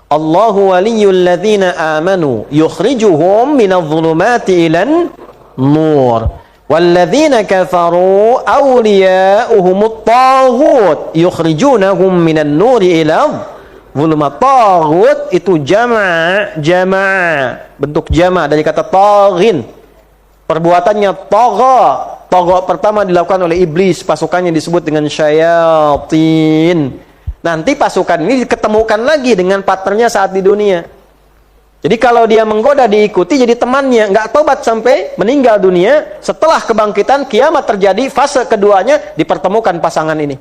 Allahu waliyul ladzina amanu yukhrijuhum minadh-dhulumati ilan nur walladzina kafaru awliya'uhumut taghut yukhrijunahum minan nuri ila Zulumat. Taghut itu jama' bentuk jama' dari kata taghin. Perbuatannya tagha. Tagha pertama dilakukan oleh iblis, pasukannya disebut dengan syayatin. Nanti pasukan ini diketemukan lagi dengan partnernya saat di dunia. Jadi kalau dia menggoda diikuti jadi temannya, nggak tobat sampai meninggal dunia. Setelah kebangkitan kiamat terjadi, fase keduanya dipertemukan pasangan ini.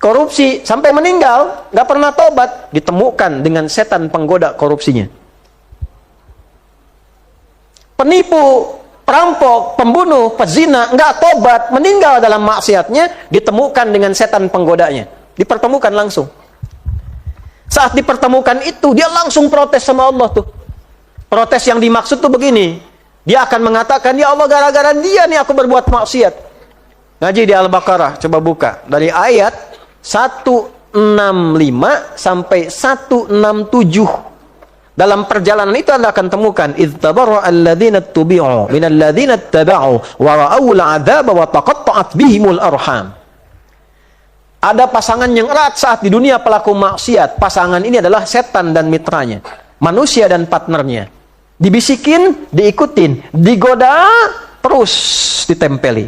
Korupsi sampai meninggal, nggak pernah tobat, ditemukan dengan setan penggoda korupsinya. Penipu, perampok, pembunuh, pezina, nggak tobat, meninggal dalam maksiatnya, ditemukan dengan setan penggodanya. Dipertemukan langsung. Saat dipertemukan itu, dia langsung protes sama Allah tuh. Protes yang dimaksud tuh begini. Dia akan mengatakan, ya Allah, gara-gara dia nih aku berbuat maksiat. Ngaji di Al-Baqarah, coba buka. Dari ayat 165 sampai 167. Dalam perjalanan itu Anda akan temukan idz tabarra'a alladzina tubi'u minal ladzina ittaba'u wa ra'awul 'adzaba wa taqatta'at bihimul arham. Ada pasangan yang erat saat di dunia pelaku maksiat. Pasangan ini adalah setan dan mitranya, manusia dan partnernya. Dibisikin, diikutin, digoda, terus ditempeli.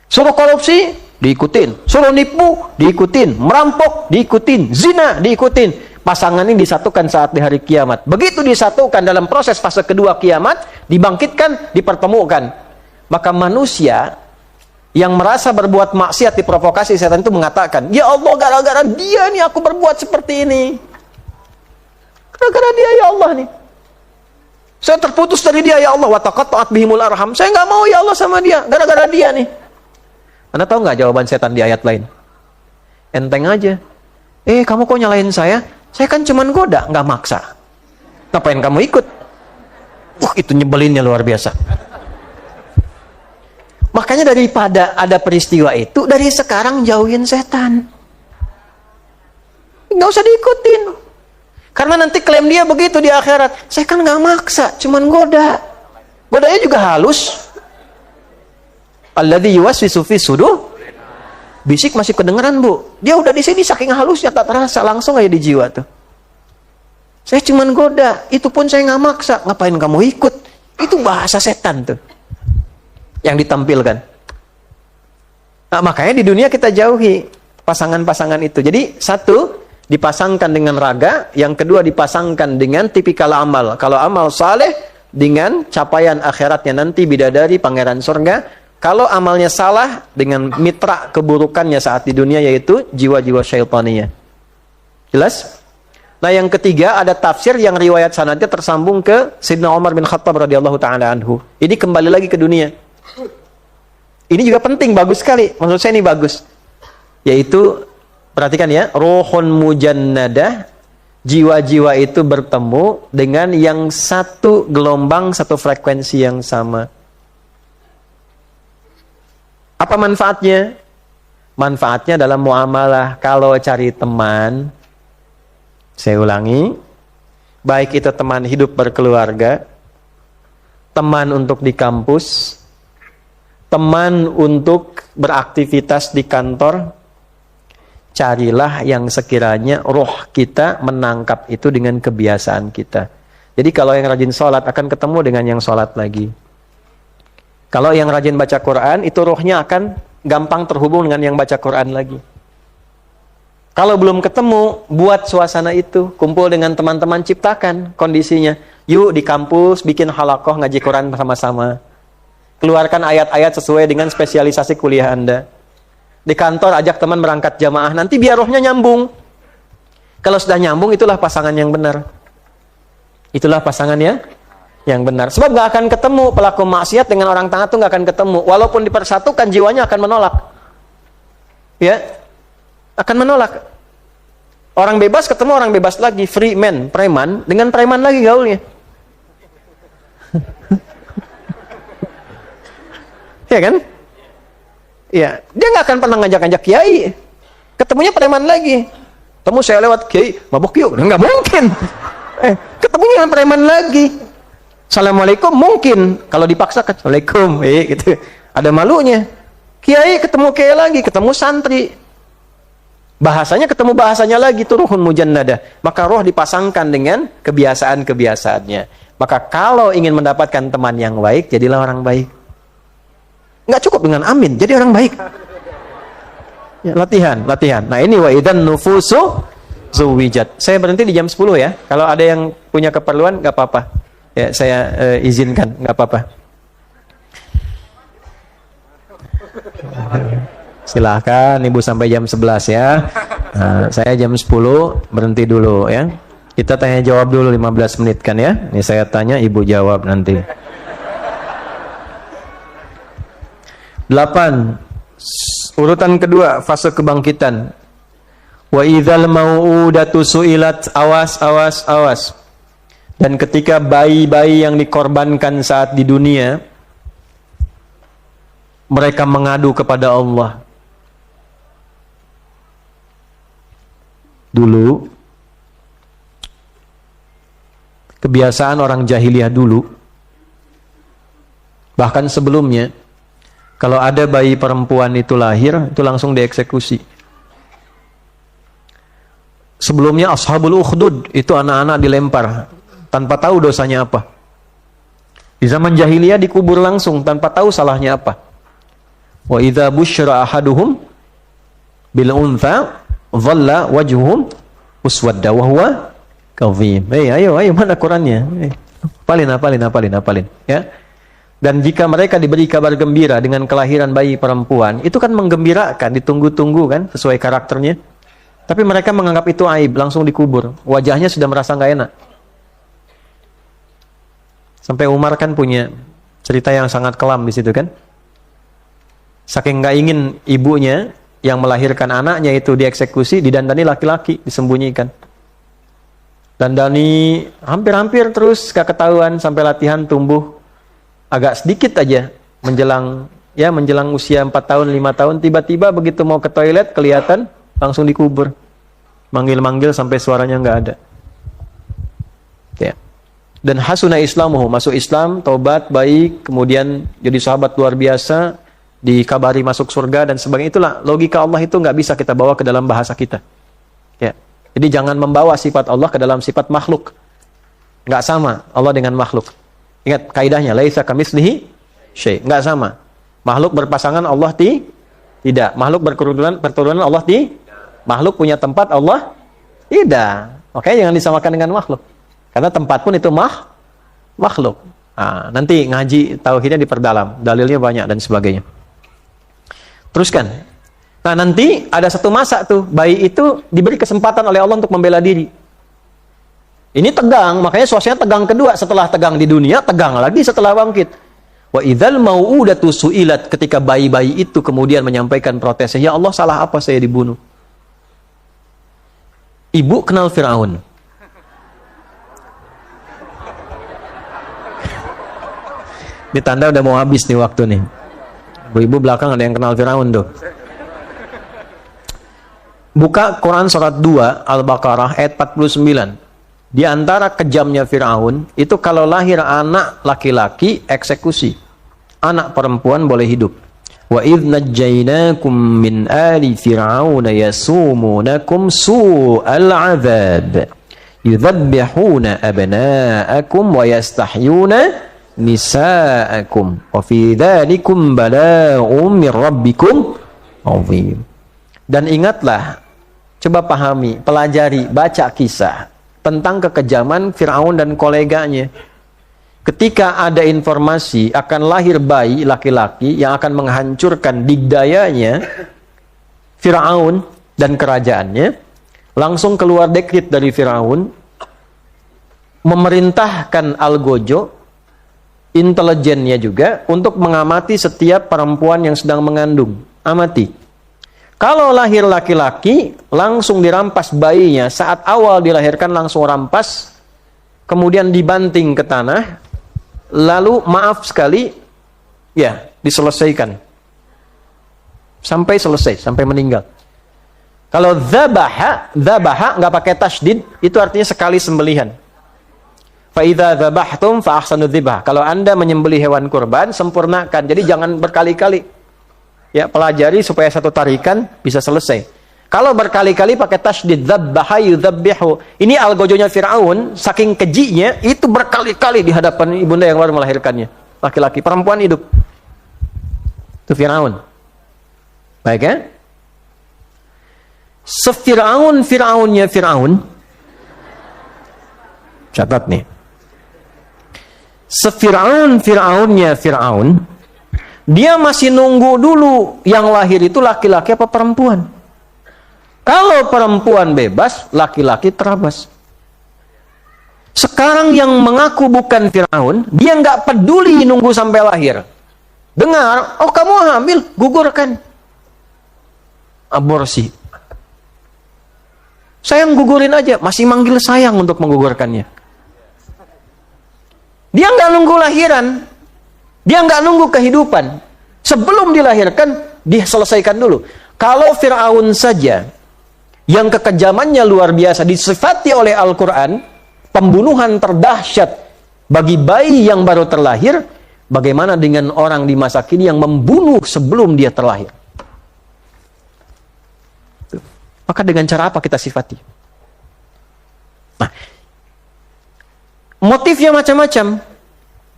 Suruh korupsi, diikutin. Suruh nipu, diikutin. Merampok, diikutin. Zina, diikutin. Pasangan ini disatukan saat di hari kiamat. Begitu disatukan dalam proses fase kedua kiamat, dibangkitkan, dipertemukan. Maka manusia yang merasa berbuat maksiat diprovokasi setan itu mengatakan, ya Allah, gara-gara dia nih aku berbuat seperti ini. Gara-gara dia ya Allah nih. Saya terputus dari dia ya Allah. Wa taqatta'at bihimul arham. Saya nggak mau ya Allah sama dia. Gara-gara dia nih. Anda tahu nggak jawaban setan di ayat lain? Enteng aja. Kamu kok nyalahin saya? Saya kan cuman goda, nggak maksa. Ngapain kamu ikut? Itu nyebelinnya luar biasa. Makanya daripada ada peristiwa itu, dari sekarang jauhin setan. Nggak usah diikutin. Karena nanti klaim dia begitu di akhirat. Saya kan nggak maksa, cuman goda. Godanya juga halus. Alladzi yuwaswisu fi sudur. Bisik masih kedengeran, Bu. Dia udah di sini saking halusnya tak terasa, langsung aja di jiwa tuh. Saya cuman goda, itu pun saya nggak maksa. Ngapain kamu ikut? Itu bahasa setan tuh yang ditampilkan. Nah, makanya di dunia kita jauhi pasangan-pasangan itu. Jadi satu dipasangkan dengan raga, yang kedua dipasangkan dengan tipikal amal. Kalau amal saleh dengan capaian akhiratnya nanti bidadari pangeran surga. Kalau amalnya salah dengan mitra keburukannya saat di dunia, yaitu jiwa-jiwa syaitaniyah. Jelas? Nah, yang ketiga ada tafsir yang riwayat sanadnya tersambung ke Sayyidina Umar bin Khattab radhiyallahu taala anhu. Ini kembali lagi ke dunia. Ini juga penting, bagus sekali. Maksud saya ini bagus. Yaitu, perhatikan ya, ruhun mujannadah, jiwa-jiwa itu bertemu dengan yang satu gelombang, satu frekuensi yang sama. Apa manfaatnya? Manfaatnya dalam muamalah. Kalau cari teman, saya ulangi, baik itu teman hidup berkeluarga, teman untuk di kampus, teman untuk beraktivitas di kantor, carilah yang sekiranya roh kita menangkap itu dengan kebiasaan kita. Jadi kalau yang rajin sholat akan ketemu dengan yang sholat lagi. Kalau yang rajin baca Quran, itu rohnya akan gampang terhubung dengan yang baca Quran lagi. Kalau belum ketemu, buat suasana itu. Kumpul dengan teman-teman, ciptakan kondisinya. Yuk di kampus, bikin halakoh ngaji Quran bersama-sama. Keluarkan ayat-ayat sesuai dengan spesialisasi kuliah Anda. Di kantor, ajak teman berangkat jamaah. Nanti biar rohnya nyambung. Kalau sudah nyambung, itulah pasangan yang benar. Itulah pasangannya yang benar. Sebab gak akan ketemu pelaku maksiat dengan orang taat tuh gak akan ketemu. Walaupun dipersatukan, jiwanya akan menolak. Ya, akan menolak. Orang bebas ketemu orang bebas lagi, free man, preman, dengan preman lagi gaulnya. Ya kan? Ya, dia gak akan pernah ngajak-ngajak kiai. Ketemunya preman lagi. Temu saya lewat kiai, mabok yuk, nggak mungkin. Ketemunya dengan preman lagi. Assalamualaikum mungkin, kalau dipaksakan Assalamualaikum, gitu. Ada malunya. Kiai ketemu kiai lagi, ketemu santri. Bahasanya ketemu bahasanya lagi tuh ruhun mujannadah. Maka roh dipasangkan dengan kebiasaan-kebiasaannya. Maka kalau ingin mendapatkan teman yang baik, jadilah orang baik. Nggak cukup dengan amin, jadi orang baik. Ya, latihan. Nah ini wa idzan nufusu zuwijat. Saya berhenti di jam 10 ya. Kalau ada yang punya keperluan nggak apa-apa. Ya, saya izinkan, nggak apa-apa. Silahkan Ibu sampai jam 11 ya. Nah, saya jam 10 berhenti dulu ya. Kita tanya jawab dulu 15 menit kan ya. Ini saya tanya, Ibu jawab nanti. 8. Urutan kedua, fase kebangkitan. Wa idzal mau'udatu su'ilat, awas. Dan ketika bayi-bayi yang dikorbankan saat di dunia, mereka mengadu kepada Allah. Dulu, kebiasaan orang jahiliyah dulu, bahkan sebelumnya, kalau ada bayi perempuan itu lahir, itu langsung dieksekusi. Sebelumnya ashabul ukhdud, itu anak-anak dilempar tanpa tahu dosanya apa. Di zaman jahiliyah dikubur langsung tanpa tahu salahnya apa. Wa idza busyira ahaduhum bil untha dhalla wajhuhum muswadda wa huwa kadhim. Ayo mana Qurannya? Hafalin ya. Dan jika mereka diberi kabar gembira dengan kelahiran bayi perempuan, itu kan menggembirakan, ditunggu-tunggu kan, sesuai karakternya. Tapi mereka menganggap itu aib, langsung dikubur. Wajahnya sudah merasa nggak enak. Sampai Umar kan punya cerita yang sangat kelam di situ kan. Saking nggak ingin ibunya yang melahirkan anaknya itu dieksekusi, didandani laki-laki, disembunyikan. Dandani hampir-hampir terus gak ketahuan sampai latihan tumbuh agak sedikit aja menjelang usia 4 tahun, 5 tahun, tiba-tiba begitu mau ke toilet kelihatan langsung dikubur. Manggil-manggil sampai suaranya nggak ada. Ya. Dan hasuna islamuhu, masuk Islam, taubat, baik, kemudian jadi sahabat luar biasa, dikabari masuk surga dan sebagainya. Itulah logika Allah, itu nggak bisa kita bawa ke dalam bahasa kita. Ya. Jadi jangan membawa sifat Allah ke dalam sifat makhluk. Nggak sama Allah dengan makhluk. Ingat kaidahnya, laisa kamitslihi syai', enggak sama. Makhluk berpasangan, Allah tidak. Makhluk berketurunan, Allah Makhluk punya tempat, Allah tidak. Oke, jangan disamakan dengan makhluk. Karena tempat pun itu makhluk. Nah, nanti ngaji tauhidnya diperdalam, dalilnya banyak dan sebagainya. Teruskan. Nah, nanti ada satu masa tuh, bayi itu diberi kesempatan oleh Allah untuk membela diri. Ini tegang, makanya suasananya tegang kedua. Setelah tegang di dunia, tegang lagi setelah bangkit. Wa idzal mau'udatu su'ilat, ketika bayi-bayi itu kemudian menyampaikan protesnya, ya Allah, salah apa saya dibunuh? Ibu kenal Fir'aun. Ini tanda udah mau habis nih waktu nih. Ibu belakang ada yang kenal Fir'aun tuh. Buka Quran surat 2 Al-Baqarah ayat 49. Di antara kejamnya Fir'aun, itu kalau lahir anak laki-laki, eksekusi. Anak perempuan boleh hidup. Wa idh najjaynakum min ali fir'auna yasumunakum su'al 'adzab. Yudhabbihuna abna'akum wa yastahyuna nisa'akum. Wa fi dzalikum bala'un min rabbikum 'adzim. Dan ingatlah, coba pahami, pelajari, baca kisah tentang kekejaman Fir'aun dan koleganya. Ketika ada informasi akan lahir bayi laki-laki yang akan menghancurkan digdayanya Fir'aun dan kerajaannya, langsung keluar dekret dari Fir'aun, memerintahkan Algojo, intelijennya juga, untuk mengamati setiap perempuan yang sedang mengandung. Amati. Kalau lahir laki-laki, langsung dirampas bayinya. Saat awal dilahirkan langsung rampas, kemudian dibanting ke tanah, lalu maaf sekali, ya diselesaikan. Sampai selesai, sampai meninggal. Kalau dzabaha nggak pakai tasydid, itu artinya sekali sembelihan. Fa idza dzabahtum fa ahsanu dzibah. Kalau Anda menyembelih hewan kurban, sempurnakan. Jadi jangan berkali-kali. Ya, pelajari supaya satu tarikan bisa selesai. Kalau berkali-kali pakai tasydid, dzabbaha yudzabbihu. Ini algojonya Firaun, saking kejinya, itu berkali-kali di hadapan ibunda yang baru melahirkannya. Laki-laki, perempuan hidup. Itu Firaun. Baik ya? Sefiraun-firaunnya Firaun. Catat nih. Sefiraun-firaunnya Firaun. Dia masih nunggu dulu yang lahir itu laki-laki apa perempuan. Kalau perempuan bebas, laki-laki terabas. Sekarang yang mengaku bukan Firaun, dia nggak peduli nunggu sampai lahir. Dengar, oh kamu hamil, gugurkan. Aborsi. Sayang gugurin aja, masih manggil sayang untuk menggugurkannya. Dia nggak nunggu lahiran, dia nggak nunggu kehidupan. Sebelum dilahirkan, diselesaikan dulu. Kalau Firaun saja, yang kekejamannya luar biasa, disifati oleh Al-Quran, pembunuhan terdahsyat bagi bayi yang baru terlahir, bagaimana dengan orang di masa kini yang membunuh sebelum dia terlahir? Maka dengan cara apa kita sifati? Nah, motifnya macam-macam.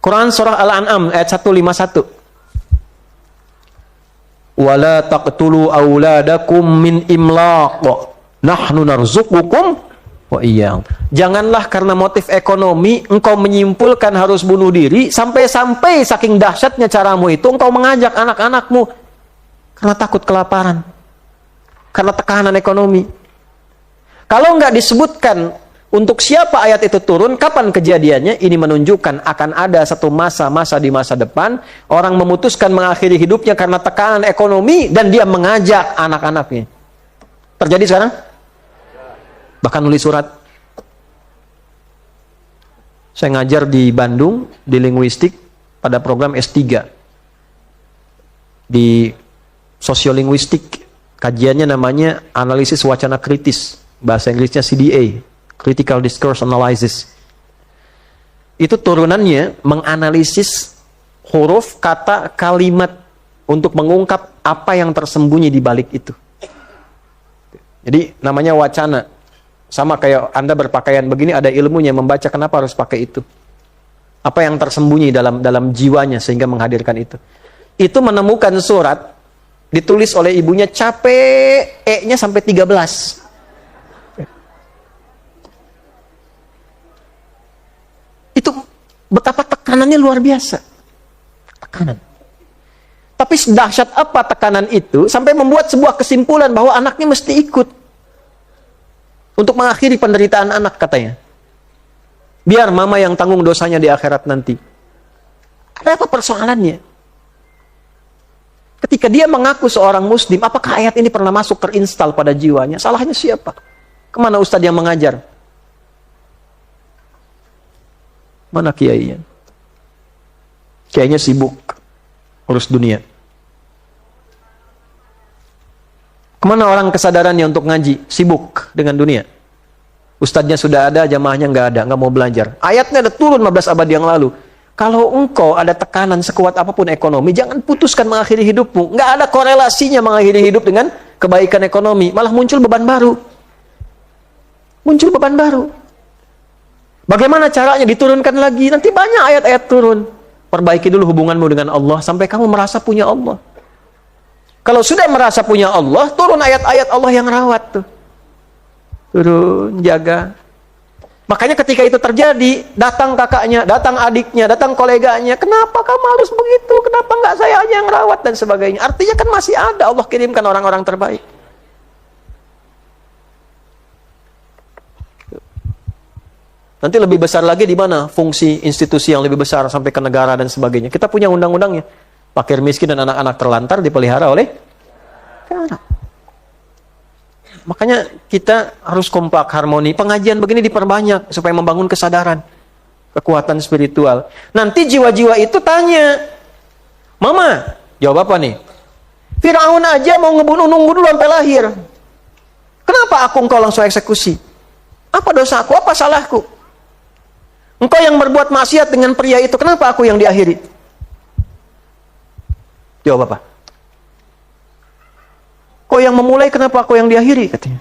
Quran surah Al-An'am ayat 151. Wala taqtulu auladakum min imlaq. Nahnu narzuqukum wa iyyahum. Janganlah karena motif ekonomi engkau menyimpulkan harus bunuh diri, sampai-sampai saking dahsyatnya caramu itu engkau mengajak anak-anakmu karena takut kelaparan, karena tekanan ekonomi. Kalau enggak disebutkan untuk siapa ayat itu turun, kapan kejadiannya, ini menunjukkan akan ada satu masa-masa di masa depan orang memutuskan mengakhiri hidupnya karena tekanan ekonomi dan dia mengajak anak-anaknya. Terjadi sekarang? Bahkan nulis surat. Saya ngajar di Bandung di linguistik pada program S3 di sosiolinguistik. Kajiannya namanya analisis wacana kritis, bahasa Inggrisnya CDA, Critical Discourse Analysis. Itu turunannya menganalisis huruf, kata, kalimat untuk mengungkap apa yang tersembunyi di balik itu. Jadi namanya wacana. Sama kayak Anda berpakaian begini, ada ilmunya membaca kenapa harus pakai itu. Apa yang tersembunyi dalam jiwanya sehingga menghadirkan itu. Itu menemukan surat ditulis oleh ibunya capek, E-nya sampai 13. Itu betapa tekanannya luar biasa. Tekanan. Tapi dahsyat apa tekanan itu sampai membuat sebuah kesimpulan bahwa anaknya mesti ikut. Untuk mengakhiri penderitaan anak katanya. Biar mama yang tanggung dosanya di akhirat nanti. Ada apa persoalannya? Ketika dia mengaku seorang muslim, apakah ayat ini pernah masuk terinstal pada jiwanya? Salahnya siapa? Kemana ustadz yang mengajar? Mana kiainya? Kiainya sibuk urus dunia. Kemana orang kesadarannya untuk ngaji? Sibuk dengan dunia. Ustadznya sudah ada, jamaahnya nggak mau belajar. Ayatnya ada turun 15 abad yang lalu. Kalau engkau ada tekanan sekuat apapun ekonomi, jangan putuskan mengakhiri hidupmu. Nggak ada korelasinya mengakhiri hidup dengan kebaikan ekonomi. Malah muncul beban baru. Muncul beban baru. Bagaimana caranya diturunkan lagi? Nanti banyak ayat-ayat turun. Perbaiki dulu hubunganmu dengan Allah sampai kamu merasa punya Allah. Kalau sudah merasa punya Allah, turun ayat-ayat Allah yang rawat tuh. Turun, jaga. Makanya ketika itu terjadi, datang kakaknya, datang adiknya, datang koleganya. Kenapa kamu harus begitu? Kenapa nggak saya aja yang rawat dan sebagainya? Artinya kan masih ada Allah kirimkan orang-orang terbaik. Nanti lebih besar lagi di mana fungsi institusi yang lebih besar sampai ke negara dan sebagainya. Kita punya undang-undangnya. Fakir miskin dan anak-anak terlantar dipelihara oleh negara. Makanya kita harus kompak, harmoni. Pengajian begini diperbanyak supaya membangun kesadaran, kekuatan spiritual. Nanti jiwa-jiwa itu tanya, Mama, jawab apa nih? Firaun aja mau ngebunuh nunggu dulu sampai lahir. Kenapa aku engkau langsung eksekusi? Apa dosaku? Apa salahku? Engkau yang berbuat maksiat dengan pria itu, kenapa aku yang diakhiri? Jawab apa? Kok engkau yang memulai, kenapa aku yang diakhiri? Katanya.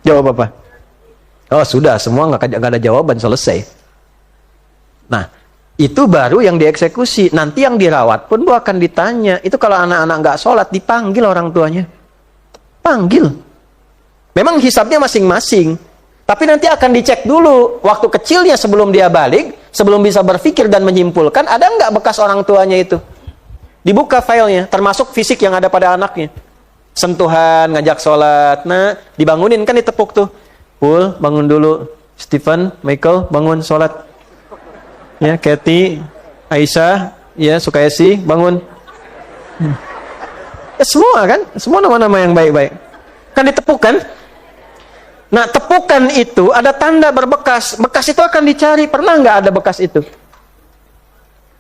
Jawab apa? Oh sudah, semua nggak ada jawaban, selesai. Nah, itu baru yang dieksekusi. Nanti yang dirawat pun akan ditanya. Itu kalau anak-anak nggak sholat, dipanggil orang tuanya. Panggil. Memang hisabnya masing-masing. Tapi nanti akan dicek dulu. Waktu kecilnya sebelum dia balik, sebelum bisa berpikir dan menyimpulkan, ada nggak bekas orang tuanya itu? Dibuka filenya, termasuk fisik yang ada pada anaknya. Sentuhan, ngajak sholat. Nah, dibangunin kan, ditepuk tuh. Pul, bangun dulu. Stephen, Michael, bangun sholat. Ya, Kathy, Aisyah, ya, Sukaisi, bangun. Ya, semua kan? Semua nama-nama yang baik-baik. Kan ditepuk kan? Nah, tepukan itu ada tanda berbekas. Bekas itu akan dicari. Pernah nggak ada bekas itu?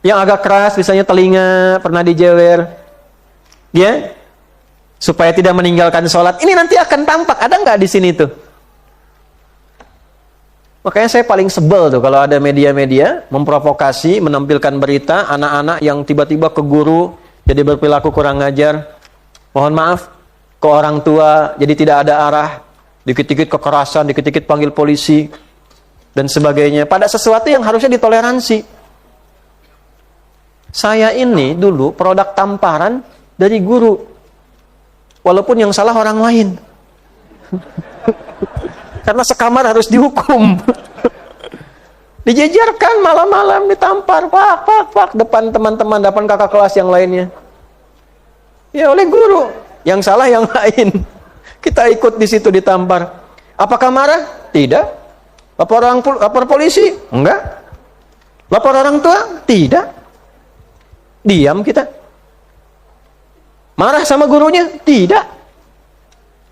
Yang agak keras, misalnya telinga, pernah dijewer. Ya? Supaya tidak meninggalkan sholat. Ini nanti akan tampak. Ada nggak di sini tuh? Makanya saya paling sebel tuh kalau ada media-media memprovokasi, menampilkan berita anak-anak yang tiba-tiba ke guru jadi berperilaku kurang ajar. Mohon maaf, ke orang tua jadi tidak ada arah, dikit-dikit kekerasan, dikit-dikit panggil polisi dan sebagainya. Pada sesuatu yang harusnya ditoleransi. Saya ini dulu produk tamparan dari guru, walaupun yang salah orang lain. Karena sekamar harus dihukum. Dijejerkan malam-malam, ditampar, pak, depan teman-teman, depan kakak kelas yang lainnya. Ya oleh guru, yang salah yang lain. Kita ikut di situ ditampar. Apakah marah? Tidak. Lapor polisi? Enggak. Lapor orang tua? Tidak. Diam kita. Marah sama gurunya? Tidak.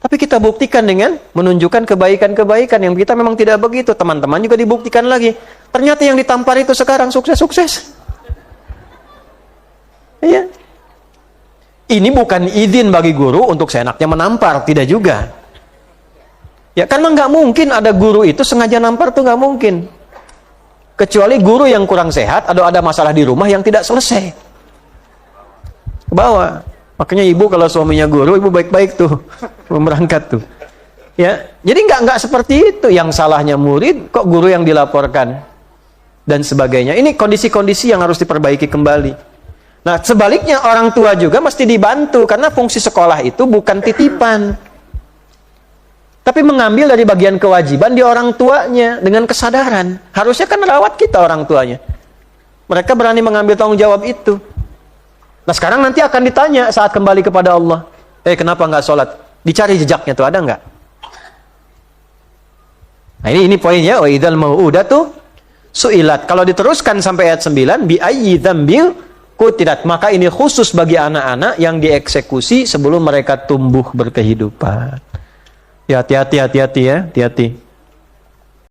Tapi kita buktikan dengan menunjukkan kebaikan-kebaikan. Yang kita memang tidak begitu. Teman-teman juga dibuktikan lagi. Ternyata yang ditampar itu sekarang sukses-sukses. Iya. Ini bukan izin bagi guru untuk seenaknya menampar. Tidak juga. Ya karena nggak mungkin ada guru itu sengaja nampar tuh nggak mungkin. Kecuali guru yang kurang sehat atau ada masalah di rumah yang tidak selesai. Ke bawah. Makanya ibu kalau suaminya guru, ibu baik-baik tuh berangkat tuh. Ya, jadi nggak seperti itu. Yang salahnya murid, kok guru yang dilaporkan dan sebagainya. Ini kondisi-kondisi yang harus diperbaiki kembali. Nah, sebaliknya orang tua juga mesti dibantu karena fungsi sekolah itu bukan titipan, tapi mengambil dari bagian kewajiban di orang tuanya dengan kesadaran. Harusnya kan merawat kita orang tuanya. Mereka berani mengambil tanggung jawab itu. Nah sekarang nanti akan ditanya saat kembali kepada Allah. Kenapa nggak sholat? Dicari jejaknya tuh, ada nggak? Nah ini poinnya. Wa idzal mau'udatu su'ilat. Kalau diteruskan sampai ayat 9, bi ayyi dzambil qutilat. Maka ini khusus bagi anak-anak yang dieksekusi sebelum mereka tumbuh berkehidupan. Ya hati-hati ya, hati-hati.